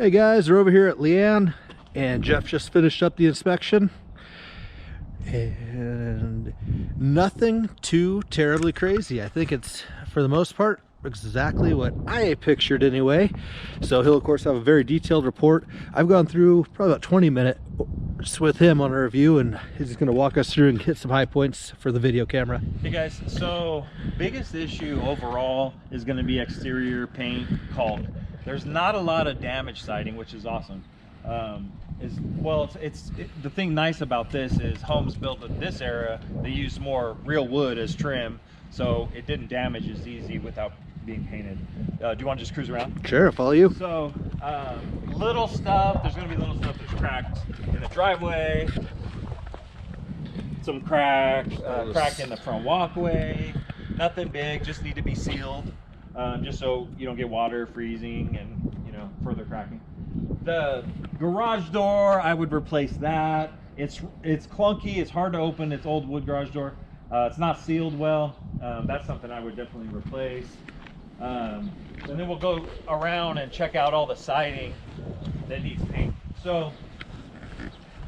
Hey guys, we're over here at Leann, and Jeff just finished up the inspection, and nothing too terribly crazy. I think it's, for the most part, exactly what I pictured anyway. So he'll of course have a very detailed report. I've gone through probably about 20 minutes with him on a review, and he's just going to walk us through and hit some high points for the video camera. Hey guys, so biggest issue overall is going to be exterior paint, caulk. There's not a lot of damage siding, which is awesome. The thing nice about this is homes built in this era, they use more real wood as trim, so it didn't damage as easy without being painted. Do you want to just cruise around? Sure, I'll follow you. So little stuff, there's going to be little stuff that's cracked in the driveway, some crack in the front walkway. Nothing big, just need to be sealed, just so you don't get water freezing and further cracking. The garage door, I would replace that. It's clunky, it's hard to open. It's old wood garage door. It's not sealed well. That's something I would definitely replace. And then we'll go around and check out all the siding that needs paint. So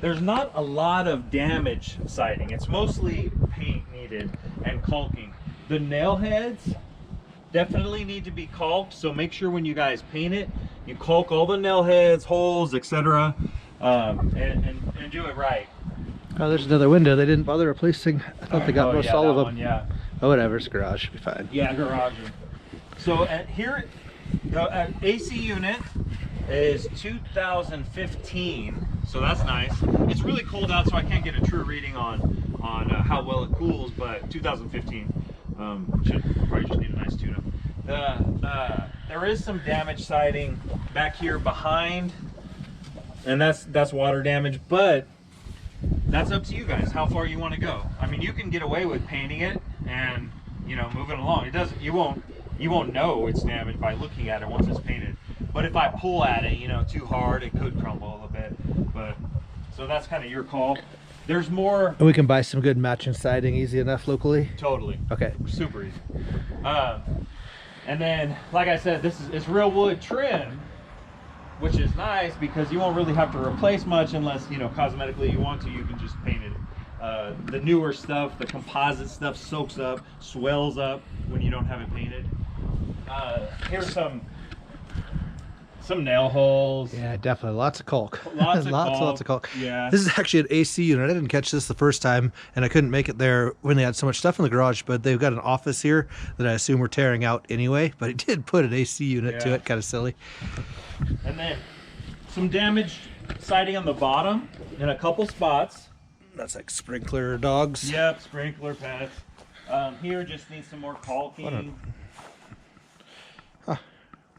there's not a lot of damage siding. It's mostly paint needed and caulking. The nail heads definitely need to be caulked, so make sure when you guys paint it, you caulk all the nail heads, holes, etc., and do it right. Oh, there's another window they didn't bother replacing. I thought they got most all of them. One, yeah. Oh, whatever, it's garage, should be fine. Yeah, garage. So here, the AC unit is 2015, so that's nice. It's really cold out, so I can't get a true reading on how well it cools, but 2015 should probably just need a nice tune-up. There is some damage siding back here behind, and that's water damage, but that's up to you guys how far you want to go. I mean, you can get away with painting it and moving along. You won't know it's damaged by looking at it once it's painted. But if I pull at it, too hard, it could crumble a little bit. But so that's kind of your call. There's more. And we can buy some good matching siding easy enough locally. Totally. Okay. Super easy. And then, like I said, it's real wood trim, which is nice because you won't really have to replace much unless cosmetically you want to. You can just paint it. The newer stuff, the composite stuff, soaks up, swells up when you don't have it painted. Here's some nail holes. Yeah, definitely. Lots of caulk. Lots of caulk. Yeah. This is actually an AC unit. I didn't catch this the first time, and I couldn't make it there when they had so much stuff in the garage, but they've got an office here that I assume we're tearing out anyway, but it did put an AC unit to it. Kind of silly. And then some damaged siding on the bottom in a couple spots. That's like sprinkler dogs. Yep, sprinkler pads. Here just needs some more caulking.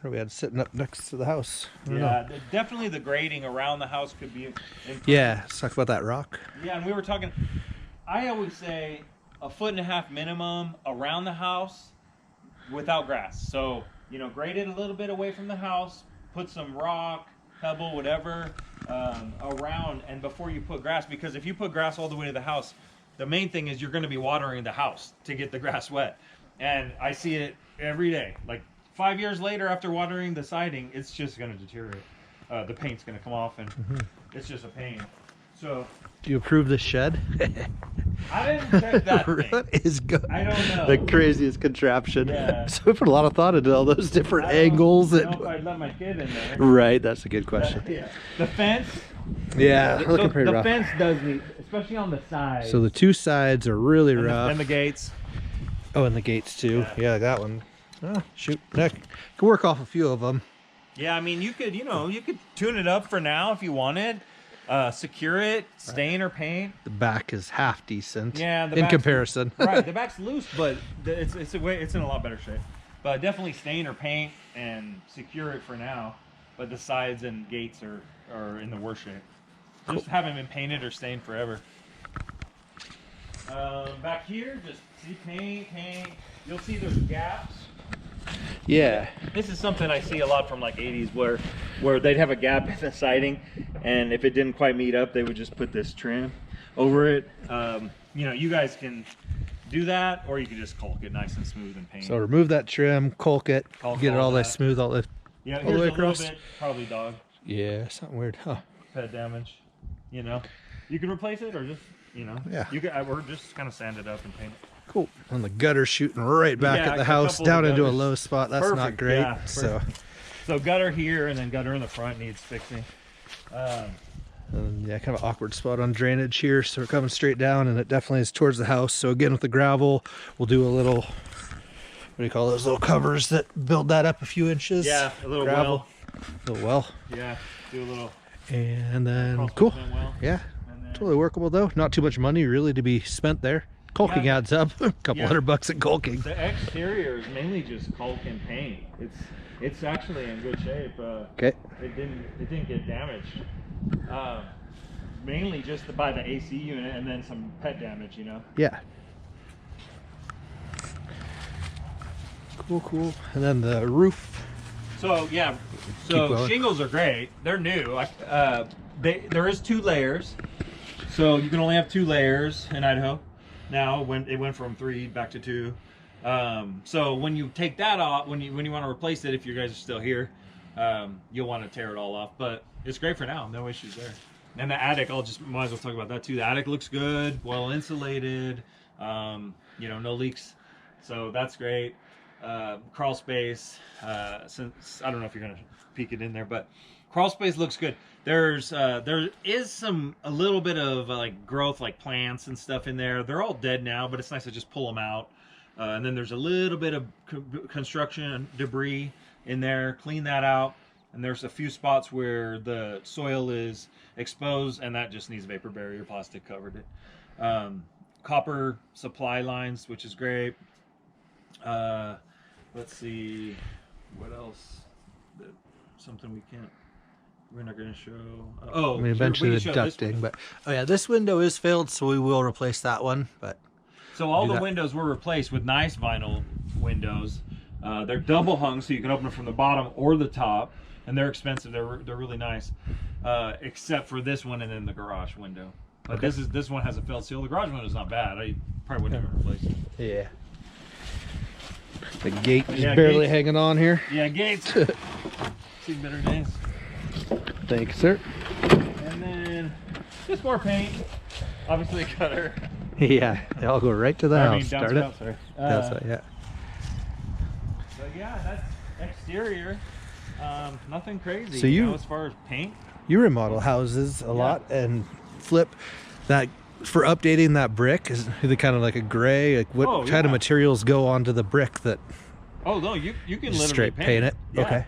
We had sitting up next to the house. Yeah, definitely the grading around the house could be improved. Yeah, let's talk about that rock. Yeah, and we were talking, I always say 1.5 foot minimum around the house without grass. So, grade it a little bit away from the house, put some rock, pebble, whatever, around and before you put grass, because if you put grass all the way to the house, the main thing is you're going to be watering the house to get the grass wet. And I see it every day. Like 5 years later after watering the siding, it's just going to deteriorate. The paint's going to come off and it's just a pain. So, do you approve this shed? I didn't check that thing. What is good? I don't know. The craziest contraption. Yeah. So we put a lot of thought into all those different angles. I don't know if I'd let my kid in there. Right, that's a good question. Yeah. The fence. Yeah, looking pretty rough. The fence does need, especially on the sides. So the two sides are really rough. And the gates. Oh, and the gates too. Yeah, that one. Oh, shoot. Can work off a few of them. Yeah, I mean, you could tune it up for now if you wanted. Secure it, stain or paint. The back is half decent. Yeah, in comparison. Right, the back's loose, but it's in a lot better shape. But definitely stain or paint and secure it for now. But the sides and gates are in the worst shape. Cool. Just haven't been painted or stained forever. Back here, just see paint. You'll see there's gaps. Yeah. This is something I see a lot from like 80s where they'd have a gap in the siding, and if it didn't quite meet up, they would just put this trim over it. You guys can do that, or you can just caulk it nice and smooth and paint. So remove that trim, caulk it, get it all that nice smooth all the way across. Bit, probably dog. Yeah, something weird, huh? Pet damage. You know, you can replace it or just, you know, Yeah. you can, or just kind of sand it up and paint it. Cool. And the gutter's shooting right back Yeah, at the a house, couple of down the into a gutters. low spot. That's not Perfect, great. yeah, So, so gutter here and then gutter in the front needs fixing. and yeah, kind of an awkward spot on drainage here. So we're coming straight down, and it definitely is towards the house. So again, with the gravel, we'll do a little, what do you call those little covers that build that up a few inches? Yeah, a little gravel. well. A little well. Yeah, do a little. And then, cross cool. cement well. Yeah, And then, totally workable though. Not too much money really to be spent there. Caulking Yeah. adds up. A couple $100 at caulking. the exterior is mainly just caulk and paint. It's actually in good shape. Okay. It didn't get damaged. Mainly just by the AC unit and then some pet damage, you know. Yeah. Cool. And then the roof. So yeah, Keep so going. shingles are great. They're new. There is 2 layers, so you can only have 2 layers in Idaho. Now when it went from 3 back to 2, so when you take that off, when you want to replace it, if you guys are still here, you'll want to tear it all off. But it's great for now. No issues there. And the attic, might as well talk about that too. The attic looks good, well insulated. You know, no leaks, so that's great. Crawl space, since I don't know if you're gonna peek it in there, but crawl space looks good. There is a little bit of like growth, like plants and stuff in there. They're all dead now, but it's nice to just pull them out. And then there's a little bit of construction debris in there. Clean that out. And there's a few spots where the soil is exposed, and that just needs vapor barrier. Plastic covered it. Copper supply lines, which is great. Let's see, what else? Something we're not going to show. I mean, eventually the ducting, but oh yeah, this window is filled, so we will replace that one. But so all the windows were replaced with nice vinyl windows. They're double hung, so you can open them from the bottom or the top, and they're expensive. They're really nice, except for this one and then the garage window. But okay. this one has a felt seal. The garage window is not bad. I probably wouldn't even replace it. Yeah. The gate is barely hanging on here. Yeah, gates. See better days. Thank you, sir. And then just more paint. Obviously, gutter. Yeah, they all go right to the house. Start it. Sorry. Yeah. So yeah, that's exterior. Nothing crazy. So you know, as far as paint. You remodel houses a lot and flip that. For updating that brick, is it kind of like a gray? Like what kind of materials go onto the brick that? Oh no, you can literally straight paint it. Yeah. Okay.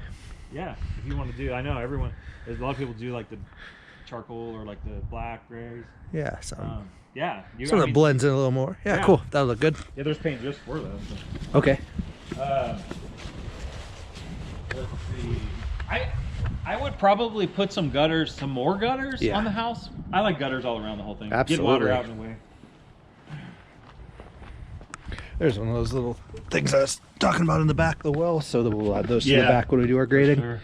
Yeah, if you want to do, I know everyone. There's a lot of people do like the charcoal or like the black grays. Yeah. So. Yeah. So that blends in a little more. Yeah. Cool. That'll look good. Yeah, there's paint just for that. So. Okay. Let's see. I would probably put some more gutters on the house. I like gutters all around the whole thing. Absolutely. Get water out of the way. There's one of those little things I was talking about in the back of the well, so that we'll add those to the back when we do our grading. Sure.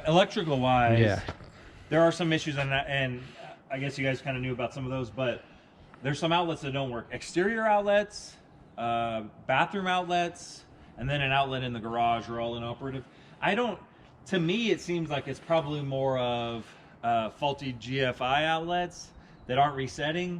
Electrical wise, there are some issues on that, and I guess you guys kind of knew about some of those, but there's some outlets that don't work. Exterior outlets, bathroom outlets, and then an outlet in the garage are all inoperative. To me, it seems like it's probably more of faulty GFI outlets that aren't resetting.